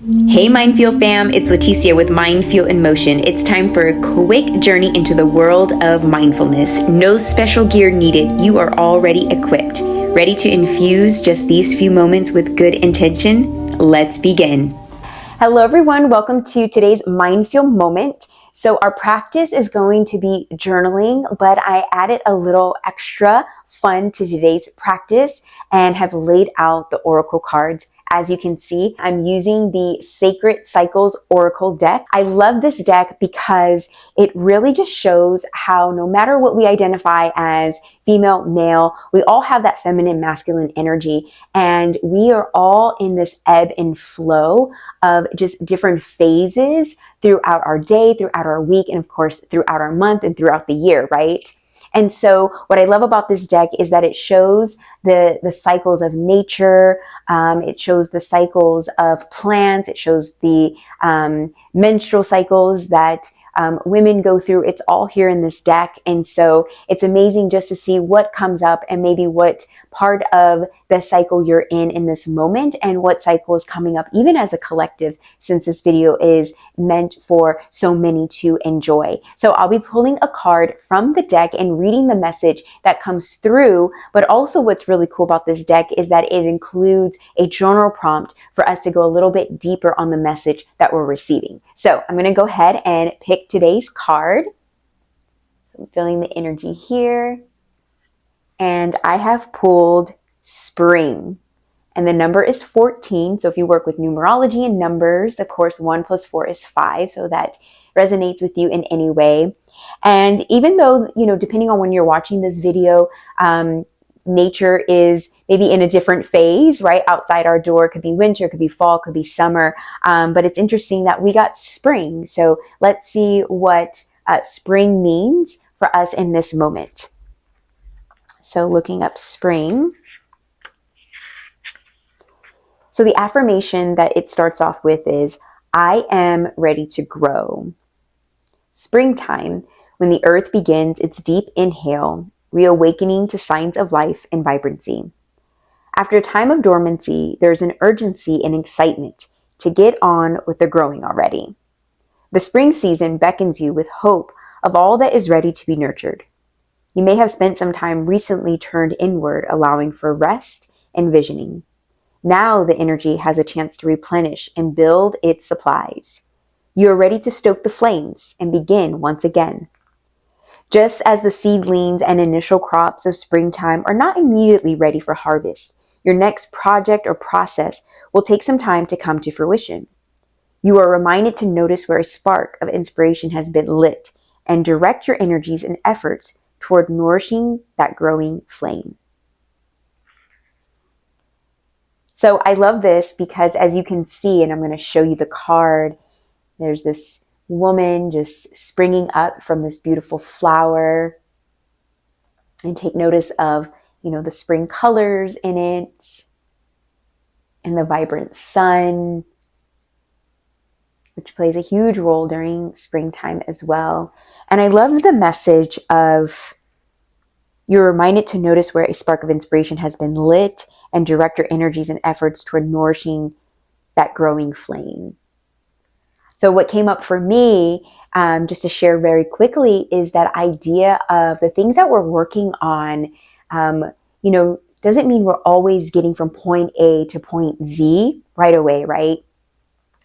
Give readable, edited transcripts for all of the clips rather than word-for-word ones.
Hey MindFuel fam, it's Leticia with MindFuel in Motion. It's time for a quick journey into the world of mindfulness. No special gear needed. You are already equipped. Ready to infuse just these few moments with good intention? Let's begin. Hello everyone, welcome to today's MindFuel moment. So our practice is going to be journaling, but I added a little extra fun to today's practice and have laid out the oracle cards. As you can see, I'm using the Sacred Cycles Oracle deck. I love this deck because it really just shows how no matter what we identify as female, male, we all have that feminine, masculine energy, and we are all in this ebb and flow of just different phases throughout our day, throughout our week, and of course, throughout our month and throughout the year, right? And so what I love about this deck is that it shows the cycles of nature, it shows the cycles of plants, it shows the menstrual cycles that women go through. It's all here in this deck. And so it's amazing just to see what comes up and maybe what part of the cycle you're in this moment and what cycle is coming up even as a collective, since this video is meant for so many to enjoy. So I'll be pulling a card from the deck and reading the message that comes through. But also what's really cool about this deck is that it includes a journal prompt for us to go a little bit deeper on the message that we're receiving. So I'm going to go ahead and pick today's card. So I'm feeling the energy here. And I have pulled spring, and the number is 14. So if you work with numerology and numbers, of course, 1 + 4 is 5. So that resonates with you in any way. And even though, depending on when you're watching this video, nature is maybe in a different phase, right? Outside our door, it could be winter, it could be fall, it could be summer. But it's interesting that we got spring. So let's see what spring means for us in this moment. So looking up spring. So the affirmation that it starts off with is, I am ready to grow. Springtime, when the earth begins its deep inhale, reawakening to signs of life and vibrancy. After a time of dormancy, there's an urgency and excitement to get on with the growing already. The spring season beckons you with hope of all that is ready to be nurtured. You may have spent some time recently turned inward, allowing for rest and visioning. Now the energy has a chance to replenish and build its supplies. You are ready to stoke the flames and begin once again. Just as the seedlings and initial crops of springtime are not immediately ready for harvest, your next project or process will take some time to come to fruition. You are reminded to notice where a spark of inspiration has been lit and direct your energies and efforts toward nourishing that growing flame. So I love this because, as you can see, and I'm going to show you the card, there's this woman just springing up from this beautiful flower. And take notice of, the spring colors in it and the vibrant sun, which plays a huge role during springtime as well. And I love the message of, you're reminded to notice where a spark of inspiration has been lit and direct your energies and efforts toward nourishing that growing flame. So what came up for me, just to share very quickly, is that idea of the things that we're working on, doesn't mean we're always getting from point A to point Z right away, right?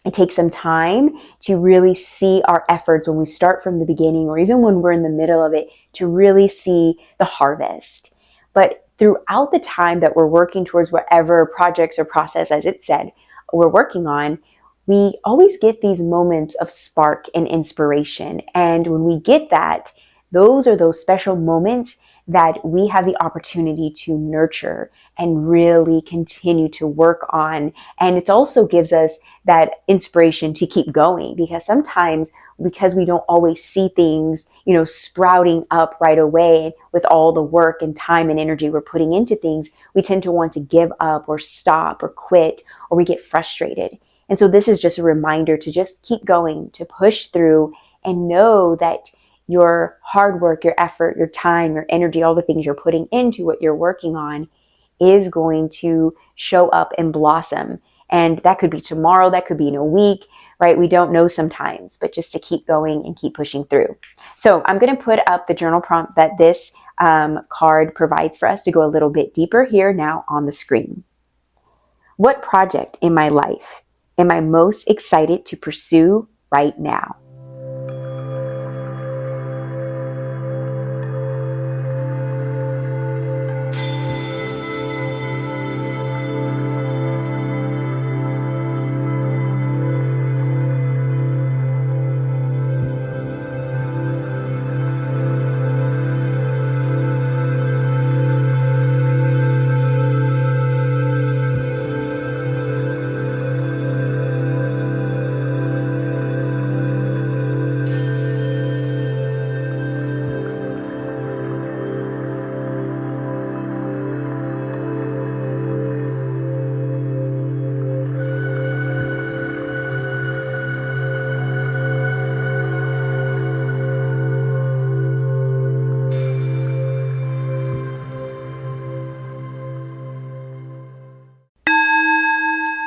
It takes some time to really see our efforts when we start from the beginning, or even when we're in the middle of it, to really see the harvest. But throughout the time that we're working towards whatever projects or process, as it said, we're working on, we always get these moments of spark and inspiration. And when we get that, those are those special moments that we have the opportunity to nurture and really continue to work on. And it also gives us that inspiration to keep going, because sometimes, because we don't always see things, sprouting up right away with all the work and time and energy we're putting into things, we tend to want to give up or stop or quit, or we get frustrated. And so this is just a reminder to just keep going, to push through, and know that your hard work, your effort, your time, your energy, all the things you're putting into what you're working on is going to show up and blossom. And that could be tomorrow, that could be in a week, right? We don't know sometimes, but just to keep going and keep pushing through. So I'm going to put up the journal prompt that this card provides for us to go a little bit deeper here now on the screen. What project in my life am I most excited to pursue right now?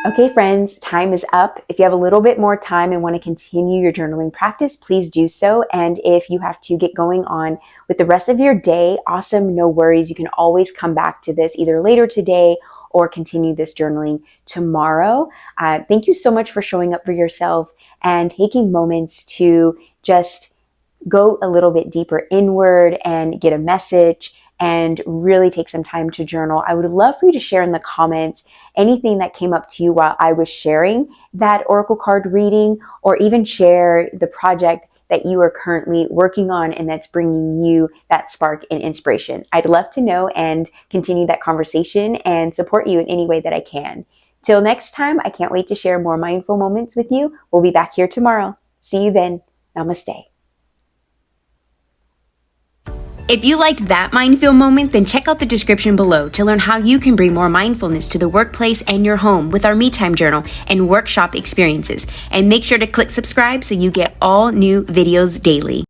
Okay, friends, time is up. If you have a little bit more time and want to continue your journaling practice, please do so. And if you have to get going on with the rest of your day, awesome, no worries. You can always come back to this either later today or continue this journaling tomorrow. Thank you so much for showing up for yourself and taking moments to just go a little bit deeper inward and get a message and really take some time to journal. I would love for you to share in the comments anything that came up to you while I was sharing that oracle card reading, or even share the project that you are currently working on and that's bringing you that spark and inspiration. I'd love to know and continue that conversation and support you in any way that I can. Till next time, I can't wait to share more mindful moments with you. We'll be back here tomorrow. See you then. Namaste. If you liked that MindFuel moment, then check out the description below to learn how you can bring more mindfulness to the workplace and your home with our Me Time Journal and workshop experiences. And make sure to click subscribe so you get all new videos daily.